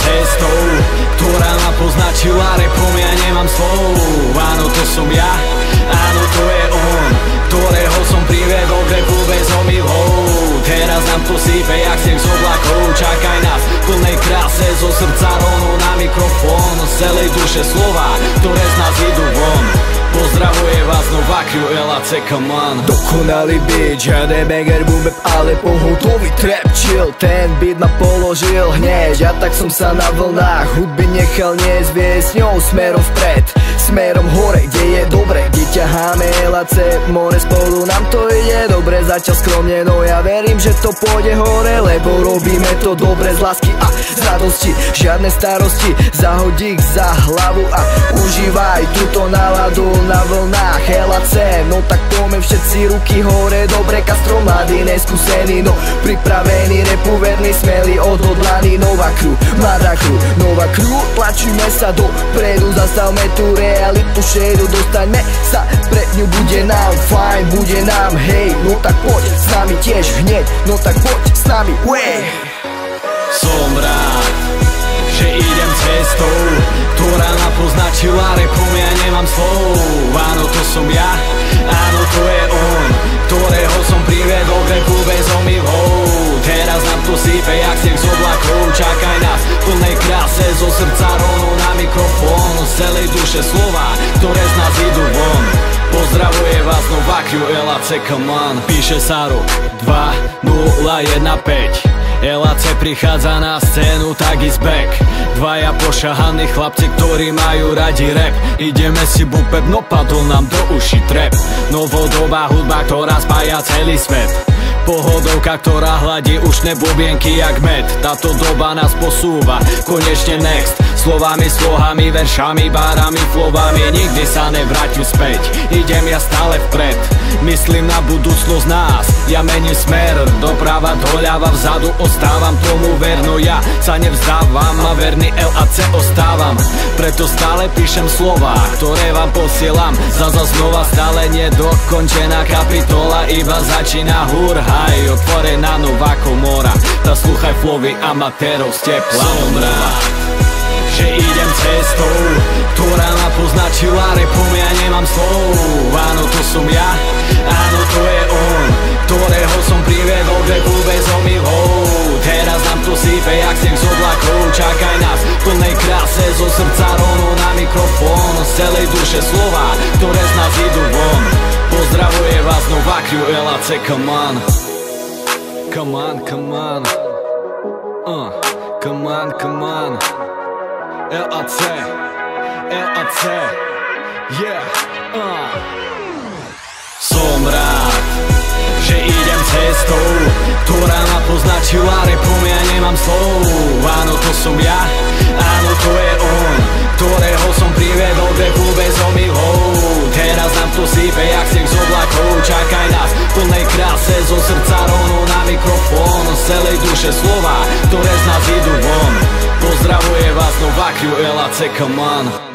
cestou, ktorá ma poznačila repom, ja nemám slov. Áno, to som ja, áno, to je on, ktorého som priviedol k repu bez omylov. Teraz nám to sype jak sneh z oblakov, čakaj nás v plnej kráse, zo srdca rovno na mikrofón, z celej duše slova, ktoré z nás idú von. Pozdravuje vás nová crew LAC, come on. Dokonalý beat, žiaden banger, boom bap, ale pohotový trap chill. Ten beat ma položil hneď, a tak som sa na vlnách hudby nechal nezviesť s ňou smerom vpred, smerom hore, kde je dobre, kde ťaháme LAC, more spolu nám to ide dobre. Začal skromne, no ja verím, že to pôjde hore, lebo robíme to dobre z lásky a z radosti. Žiadne starosti, zahodík za hlavu a užívaj túto náladu na vlnách LAC. No tak poďme všetci ruky hore, dobre, Castro mladý, neskúsený, no pripravený, repu verný, smelý, odhodlaný. Nová crew, mladá crew, nová crew, tlačíme sa dopredu, zastavme tú realitu šeru, dostaňme sa pred ňu, bude nám fajn, bude nám hej. No tak poď s nami tiež hneď, no tak poď s nami, way. Som rád, že idem cestou, ktorá ma poznačila repom, ja nemám slov. Áno, to som ja, áno, to je on, ktorého som priviedol k repu bez omylov. Teraz nám to sype jak sneh z oblakov, čakaj nás v plnej kráse, zo srdca rovno na mikrofón, z celej duše slova, ktoré z nás idú von. Pozdravuje vás nová crew LAC, come on. Píše sa rok 2015, LAC prichádza na scénu, tak is back. Dvaja pošahaní chlapci, ktorí majú radi rap. Ideme si bupep, no padol nám do uši trap. Novodobá hudba, ktorá spája celý svet, pohodovka, ktorá hladí ušné bubienky jak med. Táto doba nás posúva, konečne next. Slovami, slohami, veršami, bárami, flovami, nikdy sa nevrátim späť, idem ja stále vpred. Myslím na budúcnosť nás, ja mením smer, doprava, doľava, vzadu ostávam tomu verno. Ja sa nevzdávam a verný LAC ostávam, preto stále píšem slova, ktoré vám posielam. Zaza znova, stále nedokončená kapitola, iba začína hurhaj, otvorená nová komora. Tak slúchaj flowy amatérov z tepla. Som rád, že idem cestou, ktorá ma poznačila repom, ja nemám slov. Áno, to som ja, áno, to je on, ktorého som priviedol k repu bez omylov. Teraz nám to sype jak sneh z oblakov, čakaj nás v plnej kráse, zo srdca rovno na mikrofón, z celej duše slova, ktoré z nás idú von. Pozdravuje vás nová crew LAC, come on. Come on, come on, come on, come on. LAC, LAC, yeah, Som rád, že idem cestou, ktorá ma poznačila repom, ja nemám slov. Áno, to som ja, áno, to je on, ktorého som priviedol k repu bez omylov. Teraz nám to sype jak sneh z oblakov, čakaj nás v plnej kráse, zo srdca rovno na mikrofón, z celej duše slova, ktoré z nás idú von. Pozdravuje vás nová crew LAC, come on.